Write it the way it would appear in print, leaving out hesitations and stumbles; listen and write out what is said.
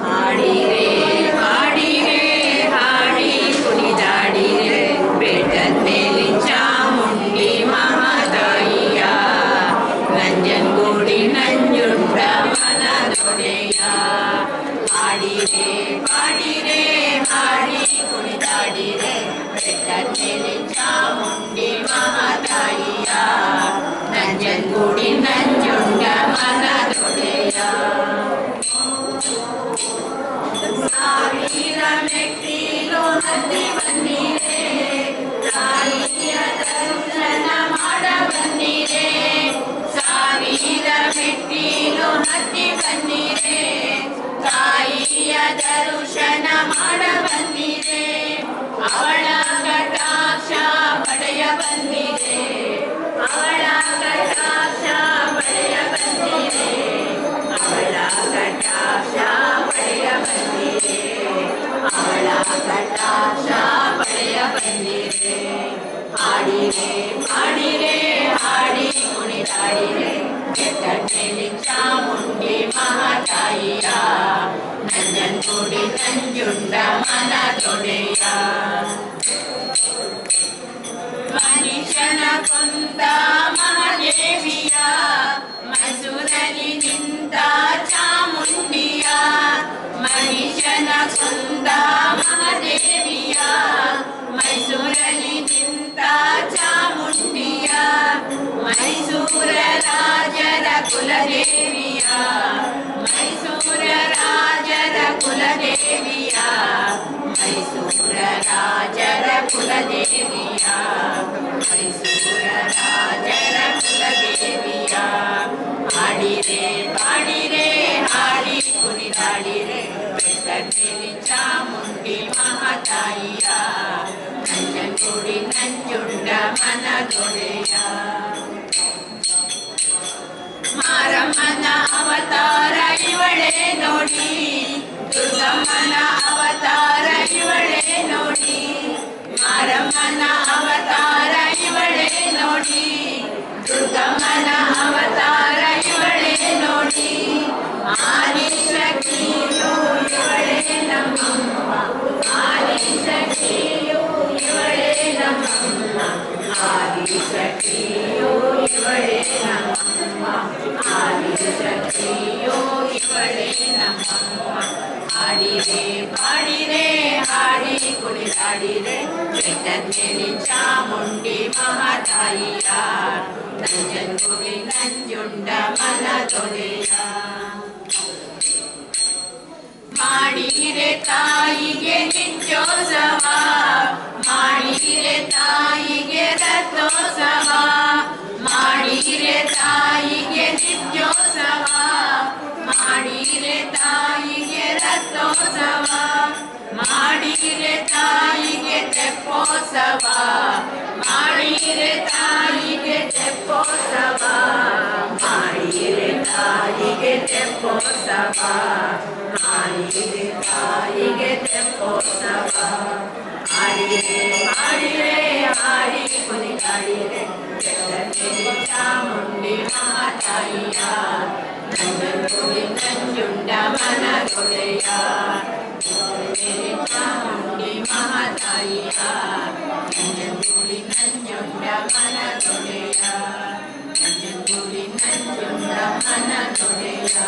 ಹಾಡಿರೆ ಹಾಡಿರೆ ಹಾಡಿ ಕುಣಿದಾಡಿರೆ ಬೆಟ್ಟದ ಮೇಲೆ ಚಾಮುಂಡಿ ಮಹಾತಾಯಿಯ ನಂಜನಗೂಡಿ ನಂಜುಂಡ ಮನದೊಡೆಯ ಹಾಡಿರೆ ಹಾಡಿರೆ ಹಾಡಿ ಕುಣಿದಾಡಿರೆ ಬೆಟ್ಟದ ಮೇಲೆ ಚಾಮುಂಡಿ ಮಹಾತಾಯಿಯ ನಂಜನಗೂಡಿ ನಂಜುಂಡ ಮನದೊಡೆಯ ಸಾವಿರ ಮೆಟ್ಟಿಲು ಹತ್ತಿ ಬನ್ನಿರೆ ತಾಯಿಯ ದರ್ಶನ ಮಾಡ ಬನ್ನಿರೆ ಸಾವಿರ ಮೆಟ್ಟಿಲು ಹತ್ತಿ ಬನ್ನಿರೆ ತಾಯಿಯ ದರ್ಶನ ಮಾಡ ಬನ್ನಿರೆ ಅವಳ ಕಟಾಕ್ಷ ಪಡೆಯ ಬಂದಿದೆ ಅವಳ ಕಟಾಕ್ಷ ಪಡೆಯ ಬಂದಿದೆ ಅವಳ ಕಟಾಕ್ಷ ಪಡೆಯ ಬಂದಿದೆ ಅವಳ ಕಟಾಕ್ಷ ಪಡೆಯ ಬಂದಿದೆ ಹಾಡಿರೆ ಹಾಡಿರೆ ಹಾಡಿ ಕುಣಿದಾಡಿರೆ ಬೆಟ್ಟದಲ್ಲಿ ಚಾಮುಂಡಿ ಮಹಾತಾಯಿಯ ನಂಜನಗೂಡಿ ನಂಜುಂಡ ಮನದೊಡೆಯ ಮನುಷ್ಯನ ಕೊಂದ ಮಹಾದೇವಿಯ ಮೈಸೂರಲ್ಲಿ ನಿಂತ ಚಾಮುಂಡಿಯ ಮನುಷ್ಯನ ಕೊಂದ ಮಹಾದೇವಿಯ ಮೈಸೂರಲ್ಲಿ ನಿಂತ ಚಾಮುಂಡಿಯ ಮೈಸೂರ ರಾಜರ ಕುಲದೇವಿಯ ಮೈಸೂರ ರಾಜರ ಕುಲದೇವಿಯ ಮೈಸೂರ ರಾಜರ ಕುಲದೇವಿಯ ಮೈಸೂರ ರಾಜರ ಕುಲದೇವಿಯ ಹಾಡಿರೆ ಹಾಡಿರೆ ಹಾಡಿ ಕುಣಿದಾಡಿರೆ ಬೆಟ್ಟದಲ್ಲಿ ಚಾಮುಂಡಿ ಮಹಾತಾಯಿಯ ನಂಜನಗೂಡಿ ನಂಜುಂಡ ಮನದೊಡೆಯ ಮಾರಮ್ಮನ ಅವತಾರ ಇವಳೇ ನೋಡಿ ದುರ್ಗಮ್ಮನ ಅವತಾರ ಇವಳೇ ನೋಡಿ ಮಾರಮ್ಮನ ಅವತಾರ ಇವಳೇ ನೋಡಿ ದುರ್ಗಮ್ಮನ ಅವತಾರ ಇವಳೇ ನೋಡಿ ಆದಿಶಕ್ತಿಯು ಇವಳೇ ನಮ್ಮಮ್ಮ ಆದಿಶಕ್ತಿಯು ಇವಳೇ ನಮ್ಮಮ್ಮ ಆದಿಶಕ್ತಿಯು ಇವಳೇ ನಮ್ಮಮ್ಮ ಆದಿಶಕ್ತಿಯು ಇವಳೇ ನಮ್ಮಮ್ಮ ಹಾಡಿರೆ ಹಾಡಿರೆ ಹಾಡಿ ಕುಣಿದಾಡಿರೆ ಬೆಟ್ಟದ ಮೇಲೆ ಚಾಮುಂಡಿ ಮಹಾತಾಯಿಯ ನಂಜನಗೂಡಿ ನಂಜುಂಡ ಮನದೊಡೆಯ ಮಾಡಿರೆ ತಾಯಿಗೆ ನಿತ್ಯೋತ್ಸವ ಮಾಡಿರೆ ತಾಯಿಗೆ ರಥೋತ್ಸವ ಮಾಡಿರೆ ತಾಯಿಗೆ ನಿತ್ಯೋತ್ಸವ ಮಾಡಿರೆ ತಾಯಿಗೆ ರಥೋತ್ಸವ ಮಾಡಿರೆ ತಾಯಿಗೆ ತೆಪ್ಪೋತ್ಸವ ಮಾಡಿರೆ ತಾಯಿಗೆ ತೆಪ್ಪೋತ್ಸವ ಮಾಡಿರೆ ತಾಯಿಗೆ ತೆಪ್ಪೋತ್ಸವ ಮಾಡಿರೆ ತಾಯಿಗೆ ತೆಪ್ಪೋತ್ಸವ ಹಾಡಿರೆ ಹಾಡಿರೆ ಹಾಡಿ ಕುಣಿದಾಡಿರೆ ಬೆಟ್ಟದಲ್ಲಿ ಚಾಮುಂಡಿ ಮಹಾತಾಯಿಯ ನಂಜನಗೂಡಿ ನಂಜುಂಡ ಮನದೊಡೆಯ ಚಾಮುಂಡಿ ಮಹಾತಾಯಿಯ ನಂಜನಗೂಡಿ ನಂಜುಂಡ ಮನದೊಡೆಯ ನಂಜನಗೂಡಿ ನಂಜುಂಡ ಮನದೊಡೆಯ